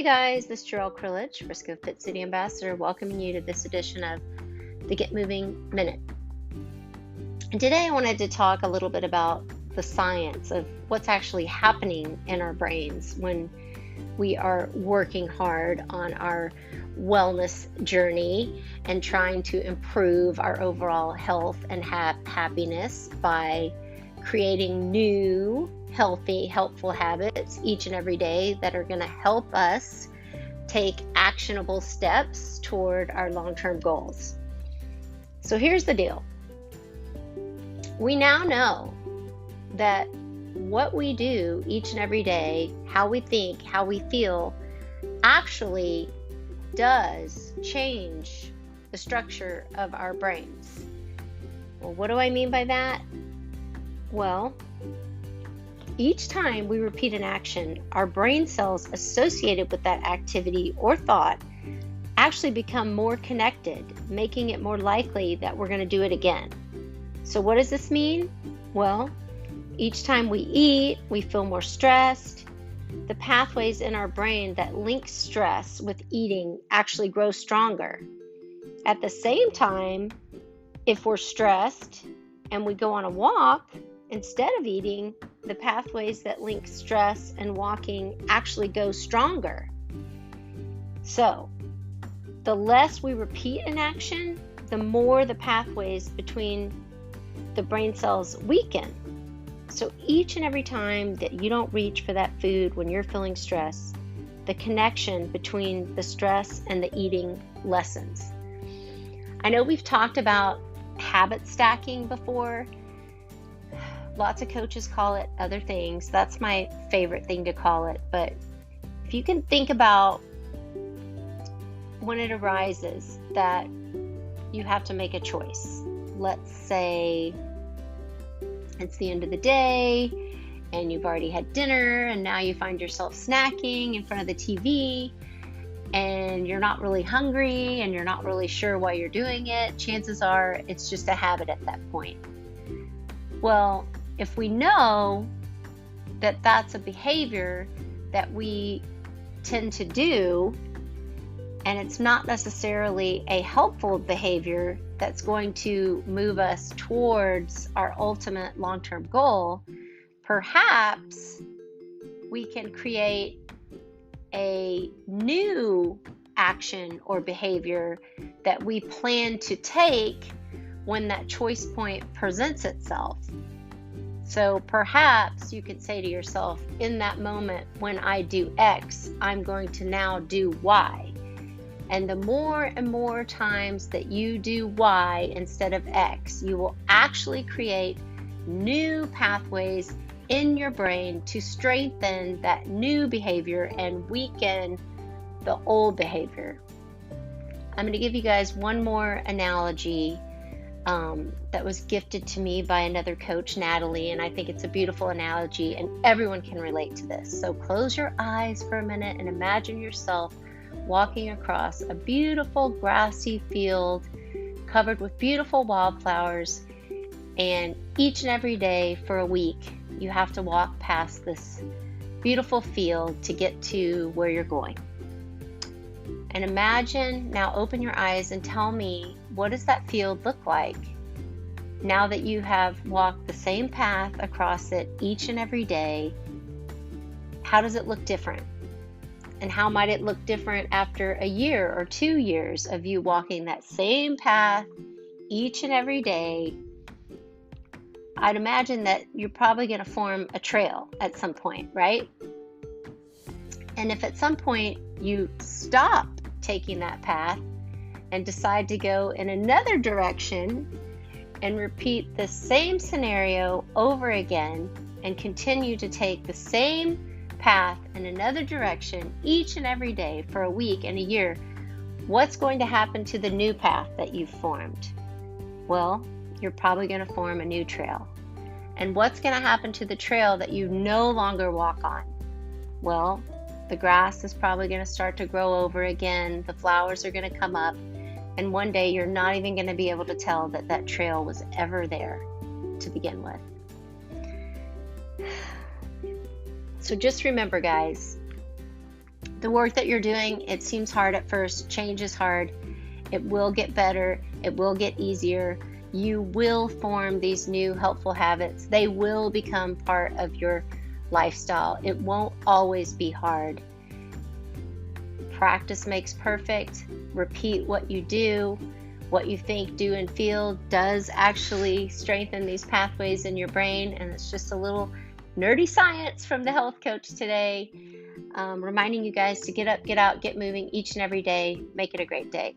guys, this is Gerryl Krilic, Frisco Fit City Ambassador, welcoming you to this edition of the Get Moving Minute. And today I wanted to talk a little bit about the science of what's actually happening in our brains when we are working hard on our wellness journey and trying to improve our overall health and happiness by creating new, healthy, helpful habits each and every day that are going to help us take actionable steps toward our long-term goals. So here's the deal. We now know that what we do each and every day, how we think, how we feel, actually does change the structure of our brains. Well, what do I mean by that? Well, each time we repeat an action, our brain cells associated with that activity or thought actually become more connected, making it more likely that we're going to do it again. So what does this mean? Well, each time we eat, we feel more stressed. The pathways in our brain that link stress with eating actually grow stronger. At the same time, if we're stressed and we go on a walk, instead of eating, the pathways that link stress and walking actually go stronger. So, the less we repeat an action, the more the pathways between the brain cells weaken. So each and every time that you don't reach for that food when you're feeling stress, the connection between the stress and the eating lessens. I know we've talked about habit stacking before. Lots of coaches call it other things. That's my favorite thing to call it. But if you can think about when it arises that you have to make a choice. Let's say it's the end of the day and you've already had dinner and now you find yourself snacking in front of the TV and you're not really hungry and you're not really sure why you're doing it. Chances are it's just a habit at that point. Well, if we know that that's a behavior that we tend to do and it's not necessarily a helpful behavior that's going to move us towards our ultimate long-term goal, perhaps we can create a new action or behavior that we plan to take when that choice point presents itself. So perhaps you could say to yourself, in that moment when I do X, I'm going to now do Y. And the more and more times that you do Y instead of X, you will actually create new pathways in your brain to strengthen that new behavior and weaken the old behavior. I'm going to give you guys one more analogy that was gifted to me by another coach, Natalie, and I think it's a beautiful analogy and everyone can relate to this. So close your eyes for a minute and imagine yourself walking across a beautiful grassy field covered with beautiful wildflowers, and each and every day for a week you have to walk past this beautiful field to get to where you're going. And imagine, now open your eyes and tell me, what does that field look like now that you have walked the same path across it each and every day? How does it look different? And how might it look different after a year or 2 years of you walking that same path each and every day? I'd imagine that you're probably going to form a trail at some point, right? And if at some point you stop taking that path and decide to go in another direction and repeat the same scenario over again and continue to take the same path in another direction each and every day for a week and a year, what's going to happen to the new path that you've formed? Well, you're probably going to form a new trail. And what's going to happen to the trail that you no longer walk on? Well, the grass is probably going to start to grow over again, the flowers are going to come up, and one day you're not even going to be able to tell that that trail was ever there to begin with. So just remember, guys, The work that you're doing, it seems hard at first. Change is hard. It will get better. It will get easier. You will form these new helpful habits. They will become part of your lifestyle. It won't always be hard. Practice makes perfect. Repeat what you do. What you think, do, and feel does actually strengthen these pathways in your brain. And it's just a little nerdy science from the health coach today, reminding you guys to get up, get out, get moving each and every day. Make it a great day.